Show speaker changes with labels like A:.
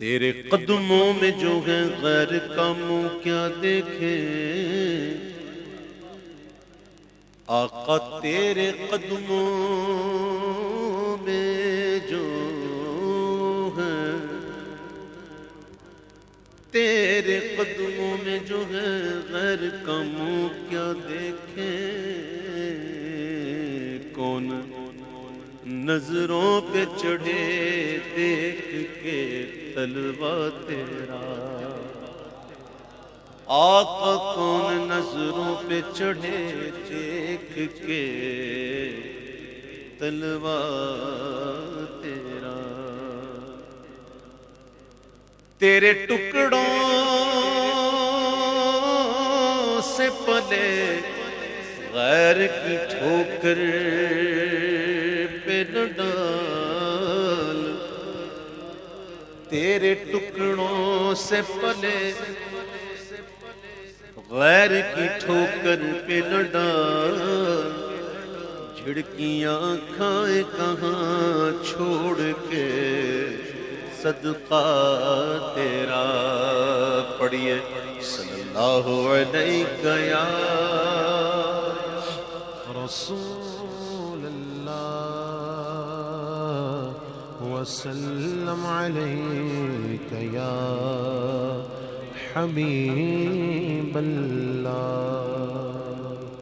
A: تیرے قدموں میں جو ہے غیر کا منہ کیا دیکھے، آقا تیرے قدموں میں جو ہے، تیرے قدموں میں جو ہے غیر کا منہ کیا دیکھے، کون نظروں پہ چڑھے دیکھ کے طلبہ تیرا، آقا کون نظروں پہ چڑھے دیکھ کے طلبہ تیرا، تیرے ٹکڑوں سے پلے غیر کی ٹھوکر پہ نہ ڈال، تیرے ٹکڑوں سے پلے غیر کی ٹھوکر پہ نہ ڈال، جھڑکیاں کھائے کہاں چھوڑ کے صدقہ تیرا، پڑھیے صلی اللہ علیہ یا
B: رسول اللہ وسلم علیک یا حبیب اللہ۔